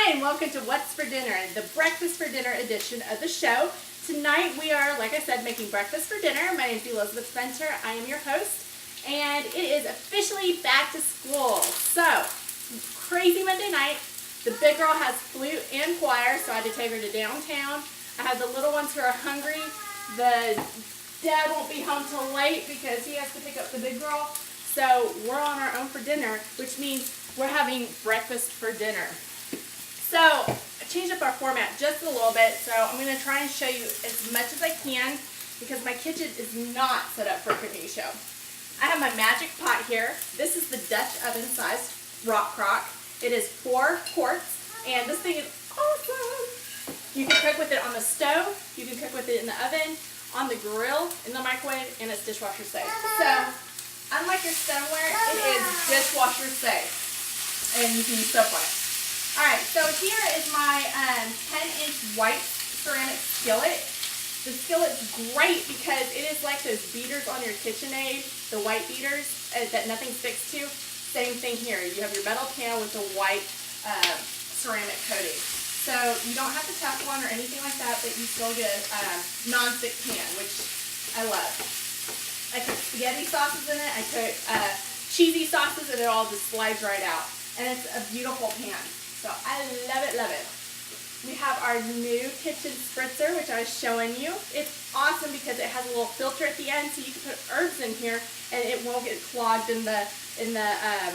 Hi, and welcome to What's for Dinner, the breakfast for dinner edition of the show. Tonight we are, like I said, making breakfast for dinner. My name is Elizabeth Fenter. I am your host, and it is officially back to school. So, crazy Monday night. The big girl has flute and choir, so I had to take her to downtown. I have the little ones who are hungry. The dad won't be home till late because he has to pick up the big girl. So we're on our own for dinner, which means we're having breakfast for dinner. So I changed up our format just a little bit, so I'm going to try and show you as much as I can because my kitchen is not set up for a cooking show. I have my magic pot here. This is the Dutch oven sized Rockcrok. It is 4 quarts, and this thing is awesome. You can cook with it on the stove, you can cook with it in the oven, on the grill, in the microwave, and it's dishwasher safe. So, unlike your stoneware, it is dishwasher safe, and you can use soap on it. Alright, so here is my 10-inch white ceramic skillet. The skillet's great because it is like those beaters on your KitchenAid, the white beaters that nothing sticks to. Same thing here. You have your metal pan with the white ceramic coating. So you don't have the Teflon or anything like that, but you still get a non-stick pan, which I love. I cook spaghetti sauces in it. I cook cheesy sauces, and it all just slides right out. And it's a beautiful pan. So I love it, love it. We have our new kitchen spritzer, which I was showing you. It's awesome because it has a little filter at the end, so you can put herbs in here, and it won't get clogged in the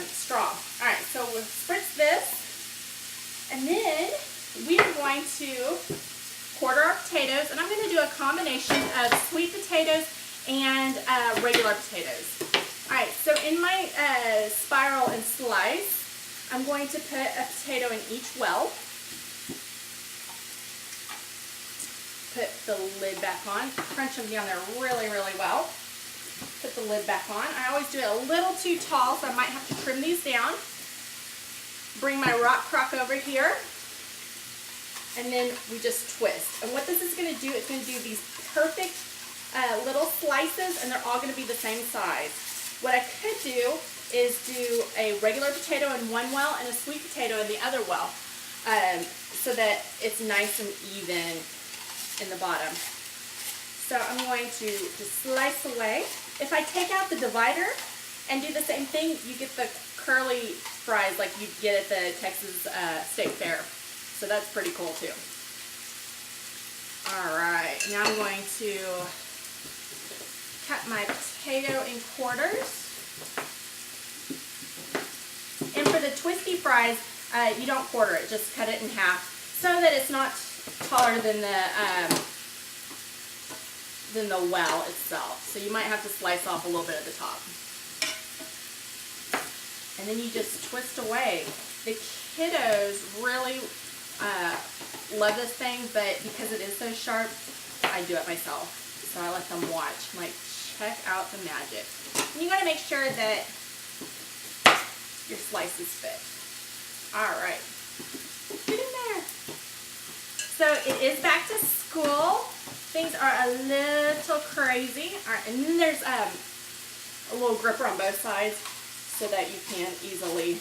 straw. All right, so we'll spritz this, and then we are going to quarter our potatoes, and I'm going to do a combination of sweet potatoes and regular potatoes. All right, so in my spiral and slice, I'm going to put a potato in each well. Put the lid back on. Crunch them down there really, really well. Put the lid back on. I always do it a little too tall, so I might have to trim these down. Bring my Rockcrok over here. And then we just twist. And what this is going to do, it's going to do these perfect little slices, and they're all going to be the same size. What I could do is do a regular potato in one well and a sweet potato in the other well, so that it's nice and even in the bottom. So I'm going to just slice away. If I take out the divider and do the same thing, you get the curly fries like you get at the Texas State Fair. So that's pretty cool too. Alright, now I'm going to cut my potato in quarters. And for the twisty fries, you don't quarter it, just cut it in half so that it's not taller than the well itself. So you might have to slice off a little bit at the top. And then you just twist away. The kiddos really love this thing, but because it is so sharp, I do it myself. So I let them watch. I'm like, check out the magic. And you gotta make sure that your slices fit. Alright. Get in there. So it is back to school. Things are a little crazy. Alright, and then there's a little gripper on both sides so that you can easily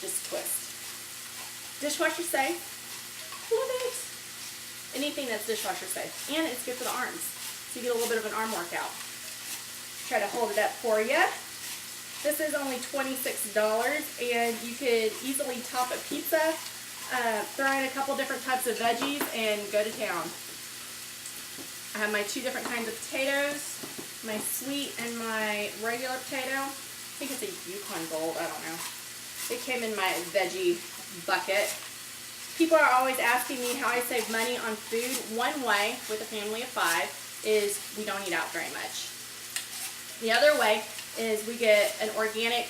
just twist. Dishwasher safe. Love it. Anything that's dishwasher safe. And it's good for the arms. So you get a little bit of an arm workout. Try to hold it up for you. This is only $26, and you could easily top a pizza, throw in a couple different types of veggies, and go to town. I have my 2 different kinds of potatoes, my sweet and my regular potato. I think it's a Yukon Gold, I don't know. It came in my veggie bucket. People are always asking me how I save money on food. One way, with a family of 5, is we don't eat out very much. The other way is we get an organic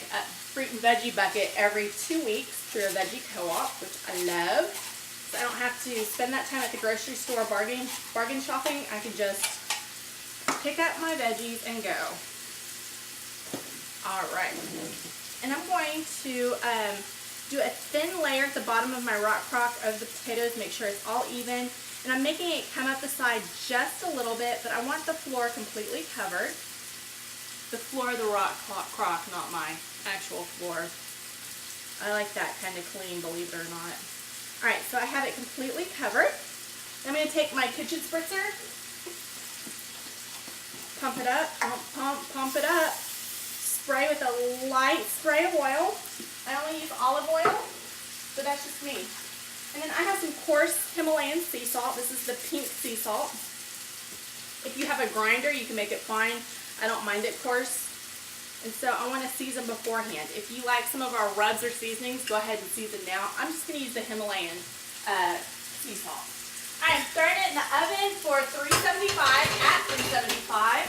fruit and veggie bucket every 2 weeks through a veggie co-op, which I love. So I don't have to spend that time at the grocery store bargain shopping. I can just pick up my veggies and go. Alright. And I'm going to do a thin layer at the bottom of my Rockcrok of the potatoes, make sure it's all even. And I'm making it come up the side just a little bit, but I want the floor completely covered. The floor of the Rockcrok, not my actual floor. I like that kind of clean, believe it or not. All right, so I have it completely covered. I'm going to take my kitchen spritzer, pump it up, pump it up, spray with a light spray of oil. I only use olive oil, but that's just me. And then I have some coarse Himalayan sea salt. This is the pink sea salt. If you have a grinder, you can make it fine. I don't mind it coarse. And so I want to season beforehand. If you like some of our rubs or seasonings, go ahead and season now. I'm just going to use the Himalayan sea salt. I'm throwing it in the oven for 375 at 375.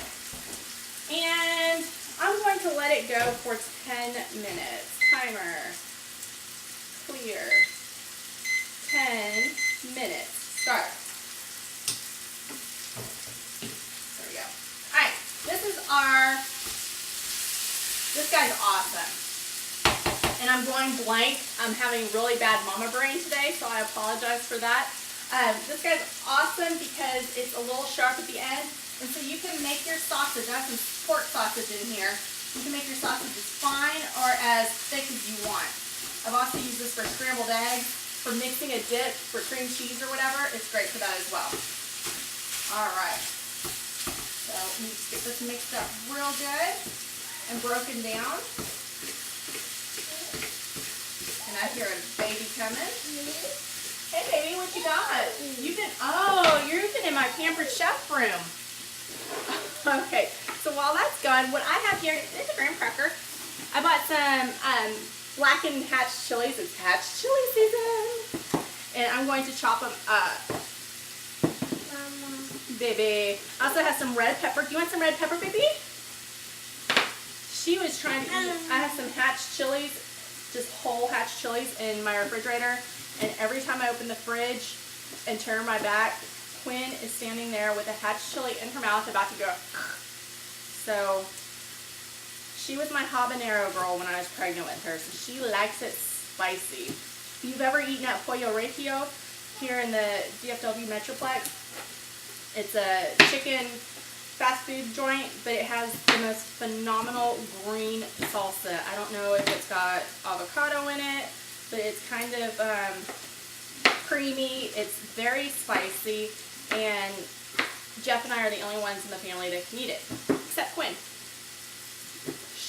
And I'm going to let it go for 10 minutes. Timer. Clear. 10 minutes. Start. There we go. Alright, this guy's awesome. And I'm going blank. I'm having really bad mama brain today, so I apologize for that. This guy's awesome because it's a little sharp at the end. And so you can make your sausage. I have some pork sausage in here. You can make your sausage as fine or as thick as you want. I've also used this for scrambled eggs, for mixing a dip, for cream cheese or whatever. It's great for that as well. Alright. So let me just get this mixed up real good and broken down. And I hear a baby coming. Hey baby, what you got? You've been in my pampered chef room. Okay, so while that's going, what I have here is a graham cracker. I bought some blackened hatch chilies. It's hatch chili season. And I'm going to chop them up. Baby. I also have some red pepper. Do you want some red pepper, baby? She was trying to eat. I have some hatch chilies, just whole hatch chilies in my refrigerator. And every time I open the fridge and turn my back, Quinn is standing there with a hatch chili in her mouth about to go. So she was my habanero girl when I was pregnant with her, so she likes it spicy. If you've ever eaten at Pollo Regio here in the DFW Metroplex, it's a chicken fast food joint, but it has the most phenomenal green salsa. I don't know if it's got avocado in it, but it's kind of creamy. It's very spicy, and Jeff and I are the only ones in the family that can eat it, except Quinn.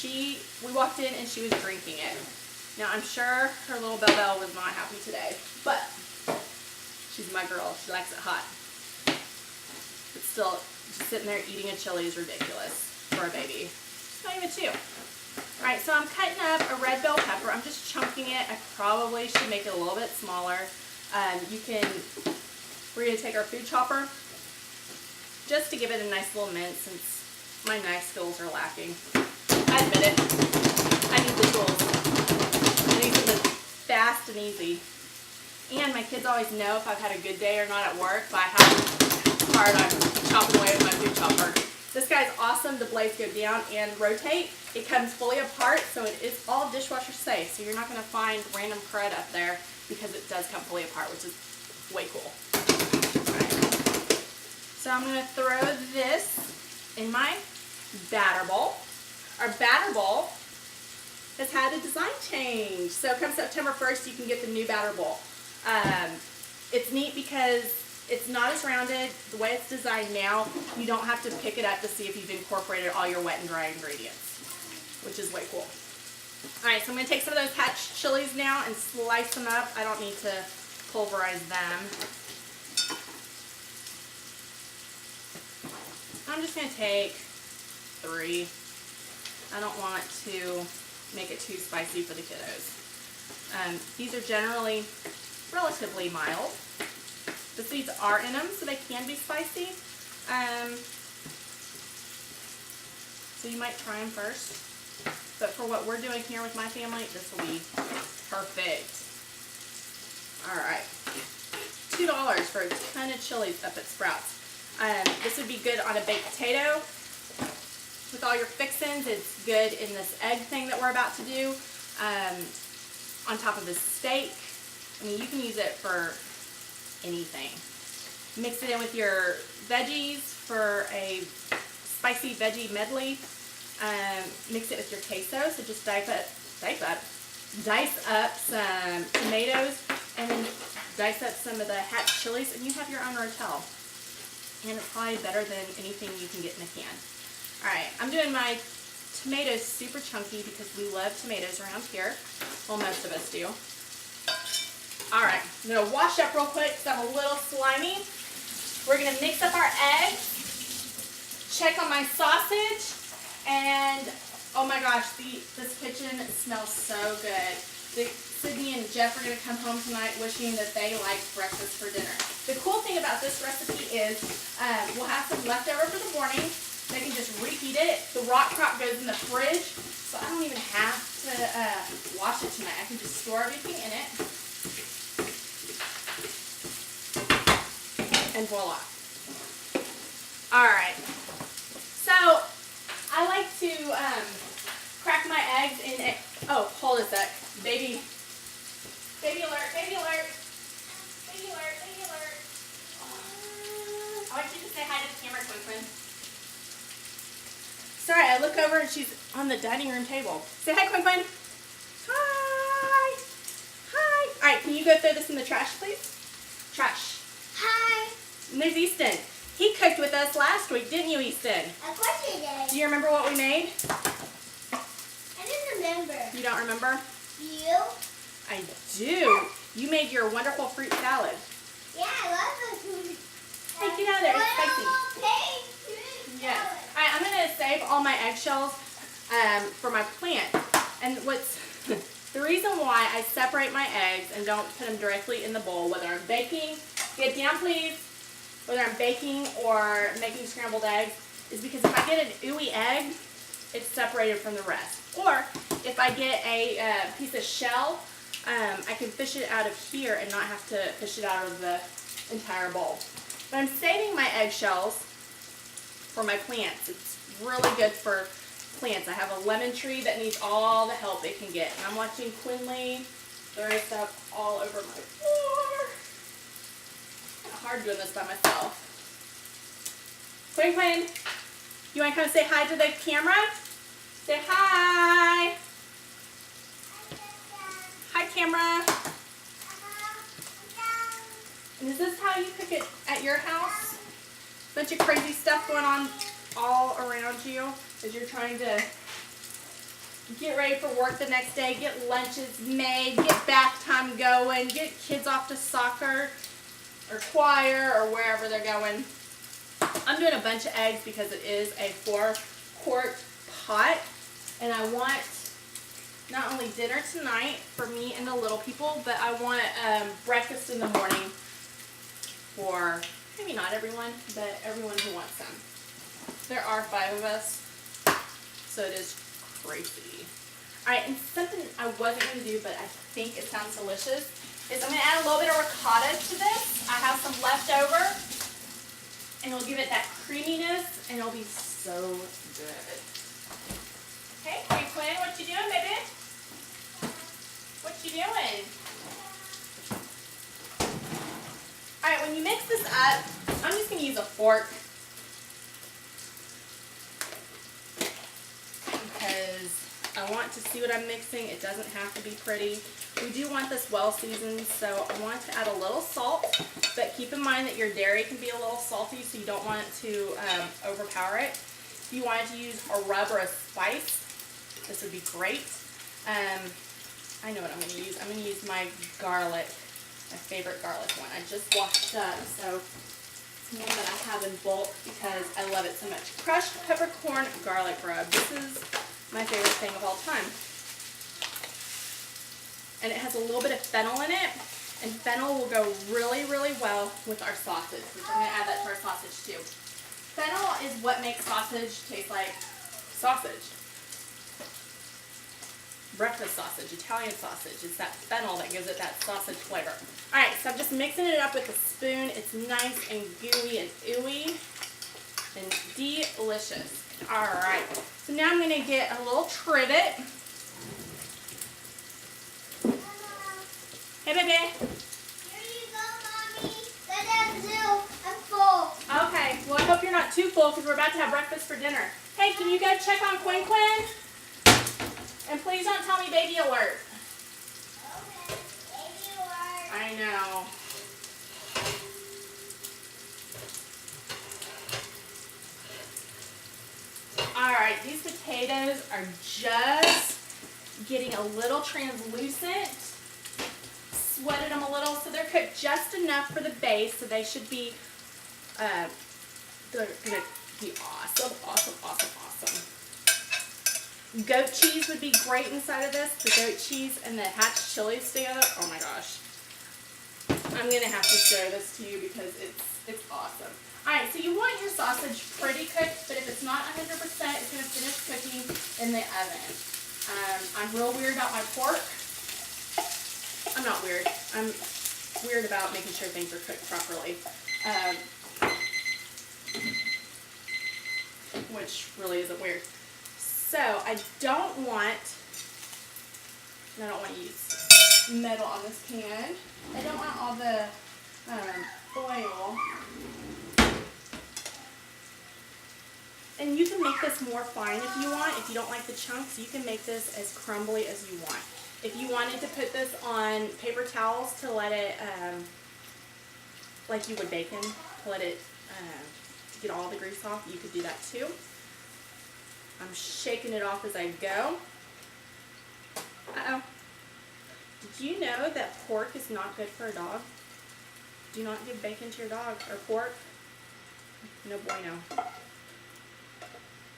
We walked in and she was drinking it. Now I'm sure her little Belle was not happy today, but she's my girl. She likes it hot. But still, just sitting there eating a chili is ridiculous for a baby. She's not even 2. Alright, so I'm cutting up a red bell pepper. I'm just chunking it. I probably should make it a little bit smaller. We're going to take our food chopper just to give it a nice little mince since my knife skills are lacking. I admit it. I need the tools. I need something fast and easy. And my kids always know if I've had a good day or not at work by how hard I'm chopping away with my food chopper. This guy's awesome. The blades go down and rotate. It comes fully apart, so it is all dishwasher safe. So you're not going to find random crud up there because it does come fully apart, which is way cool. Right. So I'm going to throw this in my batter bowl. Our batter bowl has had a design change. So come September 1st, you can get the new batter bowl. It's neat because it's not as rounded. The way it's designed now, you don't have to pick it up to see if you've incorporated all your wet and dry ingredients, which is way cool. Alright, so I'm going to take some of those hatch chilies now and slice them up. I don't need to pulverize them. I'm just going to take 3. I don't want to make it too spicy for the kiddos. These are generally relatively mild. The seeds are in them, so they can be spicy. So you might try them first. But for what we're doing here with my family, this will be perfect. Alright. $2 for a ton of chilies up at Sprouts. This would be good on a baked potato. With all your fixins, it's good in this egg thing that we're about to do. On top of this steak. I mean, you can use it for anything. Mix it in with your veggies for a spicy veggie medley. Mix it with your queso, so just dice up dice up some tomatoes, and then dice up some of the hatch chilies, and you have your own rotel. And it's probably better than anything you can get in a can. Alright, I'm doing my tomatoes super chunky because we love tomatoes around here. Well, most of us do. Alright, I'm going to wash up real quick because I'm a little slimy. We're going to mix up our eggs, check on my sausage, and oh my gosh, this kitchen smells so good. Sydney and Jeff are going to come home tonight wishing that they like breakfast for dinner. The cool thing about this recipe is we'll have some leftover for the morning. They can just reheat it. The Rockcrok goes in the fridge, so I don't even have to wash it tonight. I can just store everything in it. And voila. Alright. So, I like to crack my eggs in a, oh, hold a sec. Baby alert, baby alert. Baby alert, baby alert. I want you to say hi to the camera, Quinn. Sorry, I look over and she's on the dining room table. Say hi, Quinn. Hi. Hi. Alright, can you go throw this in the trash, please? Trash. Hi. And there's Easton. He cooked with us last week, didn't you, Easton? Of course he did. Do you remember what we made? I didn't remember. You don't remember? You? I do. You made your wonderful fruit salad. Yeah, I love the food. Hey, get out of there. It's spicy. Yes. All right, I'm going to save all my eggshells for my plant. And what's the reason why I separate my eggs and don't put them directly in the bowl, whether I'm baking, get down please, whether I'm baking or making scrambled eggs, is because if I get an ooey egg, it's separated from the rest. Or if I get a piece of shell, I can fish it out of here and not have to fish it out of the entire bowl. But I'm saving my eggshells for my plants. It's really good for plants. I have a lemon tree that needs all the help it can get. And I'm watching Quinley throw stuff all over my floor. It's hard doing this by myself. Quinn, you want to come say hi to the camera? Say hi. Hi, camera. And is this how you cook it at your house? Bunch of crazy stuff going on all around you as you're trying to get ready for work the next day, get lunches made, get bath time going, get kids off to soccer or choir or wherever they're going. I'm doing a bunch of eggs because it is a 4-quart pot, and I want not only dinner tonight for me and the little people, but I want breakfast in the morning for maybe not everyone, but everyone who wants some. There are 5 of us, so it is crazy. Alright, and something I wasn't going to do, but I think it sounds delicious, is I'm going to add a little bit of ricotta to this. I have some left over, and it'll give it that creaminess, and it'll be so good. Hey, Quinn, what you doing, baby? What you doing? Alright, when you mix this up, I'm just going to use a fork because I want to see what I'm mixing. It doesn't have to be pretty. We do want this well seasoned, so I want to add a little salt, but keep in mind that your dairy can be a little salty, so you don't want it to overpower it. If you wanted to use a rub or a spice, this would be great. I know what I'm going to use. I'm going to use my garlic, my favorite garlic one. I just washed up, so it's one that I have in bulk because I love it so much. Crushed peppercorn garlic rub. This is my favorite thing of all time. And it has a little bit of fennel in it, and fennel will go really, really well with our sausage, which I'm going to add that to our sausage too. Fennel is what makes sausage taste like sausage. Breakfast sausage, Italian sausage. It's that fennel that gives it that sausage flavor. Alright, so I'm just mixing it up with a spoon. It's nice and gooey and ooey and delicious. Alright, so now I'm going to get a little trivet. Hey, baby. Here you go, Mommy. That's two. I'm full. Okay, well, I hope you're not too full because we're about to have breakfast for dinner. Hey, can you go check on Quinn? And please don't tell me baby alert. know. Alright, these potatoes are just getting a little translucent. Sweated them a little so they're cooked just enough for the base, so they should be, they're going to be awesome, awesome, awesome, awesome. Goat cheese would be great inside of this. The goat cheese and the hatch chilies together. Oh my gosh. I'm going to have to show this to you because it's awesome. Alright, so you want your sausage pretty cooked, but if it's not 100%, it's going to finish cooking in the oven. I'm real weird about my pork. I'm not weird. I'm weird about making sure things are cooked properly. Which really isn't weird. So I don't want to use metal on this pan. I don't want all the oil. And you can make this more fine if you want. If you don't like the chunks, you can make this as crumbly as you want. If you wanted to put this on paper towels to let it, like you would bacon, to let it get all the grease off, you could do that too. I'm shaking it off as I go. Uh-oh. Did you know that pork is not good for a dog? Do not give bacon to your dog, or pork. No bueno.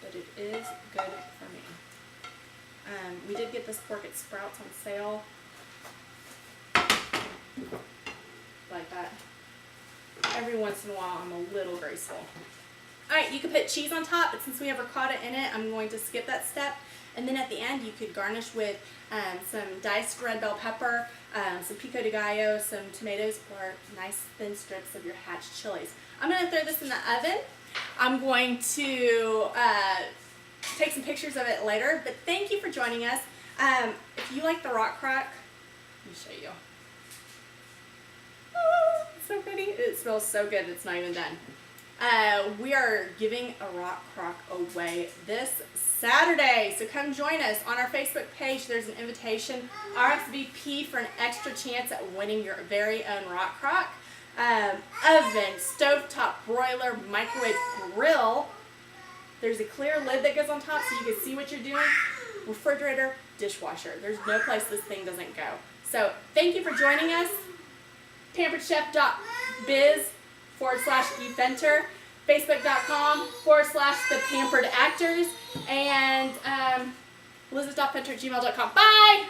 But it is good for me. We did get this pork at Sprouts on sale. Like that. Every once in a while I'm a little graceful. Alright, you could put cheese on top, but since we have ricotta in it, I'm going to skip that step. And then at the end you could garnish with some diced red bell pepper, some pico de gallo, some tomatoes, or nice thin strips of your hatch chilies. I'm going to throw this in the oven. I'm going to take some pictures of it later, but thank you for joining us. If you like the Rockcrok, let me show you. Oh, it's so pretty. It smells so good it's not even done. We are giving a Rockcrok away this Saturday, so come join us on our Facebook page. There's an invitation, RSVP, for an extra chance at winning your very own Rockcrok. Oven, stovetop, broiler, microwave, grill. There's a clear lid that goes on top so you can see what you're doing. Refrigerator, dishwasher. There's no place this thing doesn't go. So thank you for joining us. pamperedchef.biz/eFenter, facebook.com/thepamperedactors, and elizabeth.fenter@gmail.com. Bye!